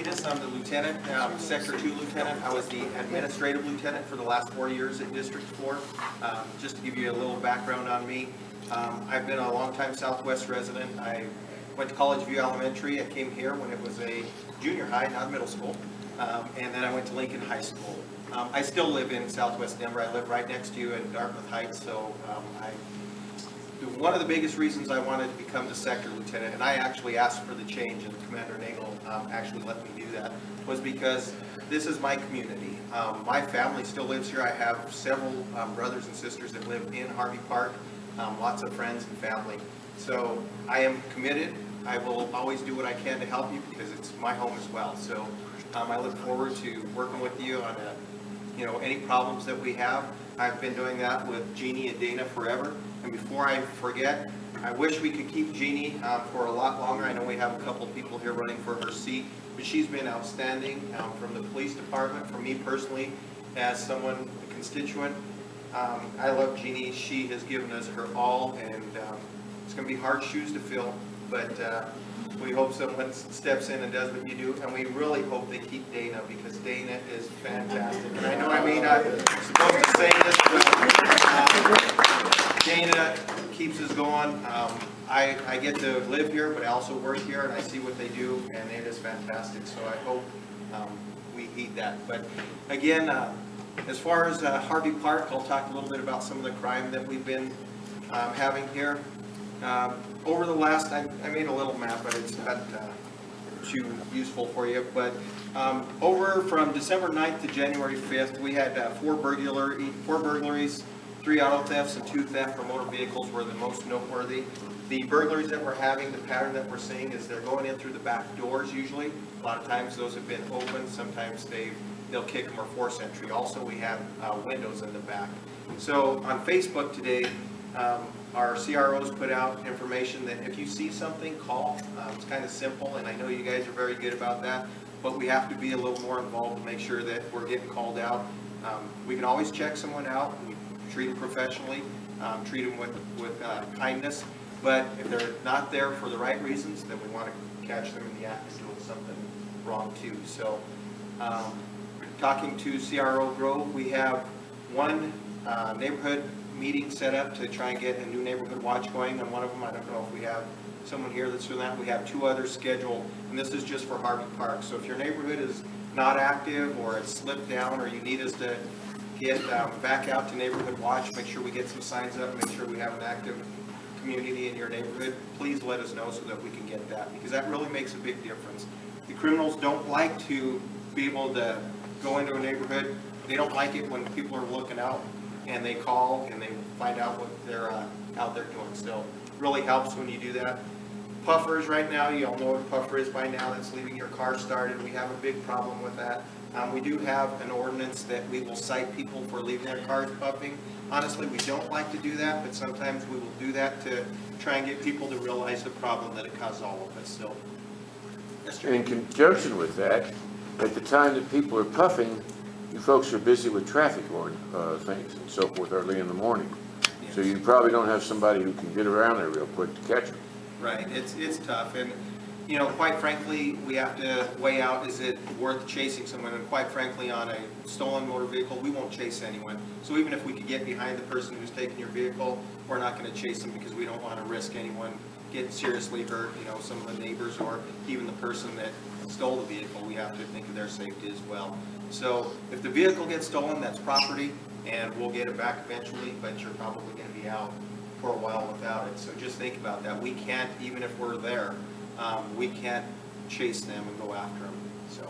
Martinez. I'm the lieutenant, Sector 2 lieutenant. I was the administrative lieutenant for the last 4 years at District 4. Just to give you a little background on me, I've been a longtime Southwest resident. I went to College View Elementary. I came here when it was a junior high, not middle school, and then I went to Lincoln High School. I still live in Southwest Denver. I live right next to you in Dartmouth Heights, so one of the biggest reasons I wanted to become the sector lieutenant, and I actually asked for the change, and Commander Nagel actually let me do that, was because this is my community. My family still lives here. I have several brothers and sisters that live in Harvey Park, lots of friends and family. So I am committed. I will always do what I can to help you because it's my home as well. So I look forward to working with you on any problems that we have. I've been doing that with Jeannie and Dana forever. And before I forget, I wish we could keep Jeannie for a lot longer. I know we have a couple of people here running for her seat, but she's been outstanding from the police department, from me personally, as someone, a constituent. I love Jeannie. She has given us her all, and it's going to be hard shoes to fill, but we hope someone steps in and does what you do, and we really hope they keep Dana, because Dana is fantastic. And I know I'm not supposed to say this, but Dana keeps us going. I get to live here, but I also work here, and I see what they do, and it is fantastic. So I hope we heed that. But again, as far as Harvey Park, I'll talk a little bit about some of the crime that we've been having here. Over the last, I made a little map, but it's not too useful for you. But over from December 9th to January 5th, we had 4 burglaries, 3 auto thefts, and 2 theft for motor vehicles were the most noteworthy. The burglaries that we're having, the pattern that we're seeing is they're going in through the back doors usually. A lot of times those have been open. Sometimes they'll kick them or force entry. Also, we have windows in the back. So on Facebook today, our CROs put out information that if you see something, call. It's kind of simple, and I know you guys are very good about that, but we have to be a little more involved to make sure that we're getting called out. We can always check someone out. We treat them professionally, treat them with kindness, but if they're not there for the right reasons, then we want to catch them in the act of doing something wrong too. So talking to CRO Grove, we have one neighborhood meeting set up to try and get a new neighborhood watch going on one of them. I don't know if we have someone here that's doing that. We have 2 others scheduled, and this is just for Harvey Park. So if your neighborhood is not active, or it's slipped down, or you need us to get back out to neighborhood watch, make sure we get some signs up, make sure we have an active community in your neighborhood, please let us know so that we can get that, because that really makes a big difference. The criminals don't like to be able to go into a neighborhood. They don't like it when people are looking out and they call and they find out what they're out there doing. So it really helps when you do that. Puffers right now, you all know what a puffer is by now. That's leaving your car started. We have a big problem with that. We do have an ordinance that we will cite people for leaving their cars puffing. Honestly, we don't like to do that, but sometimes we will do that to try and get people to realize the problem that it causes all of us. So, in conjunction with that, at the time that people are puffing, you folks are busy with traffic things and so forth early in the morning. yes. So you probably don't have somebody who can get around there real quick to catch them. Right, it's tough, and quite frankly, we have to weigh out, is it worth chasing someone? And quite frankly, on a stolen motor vehicle, we won't chase anyone. So even if we could get behind the person who's taking your vehicle, we're not going to chase them, because we don't want to risk anyone getting seriously hurt, some of the neighbors or even the person that stole the vehicle. We have to think of their safety as well. So if the vehicle gets stolen, that's property, and we'll get it back eventually, but you're probably going to be out for a while without it. So just think about that. We can't, even if we're there, we can't chase them and go after them. So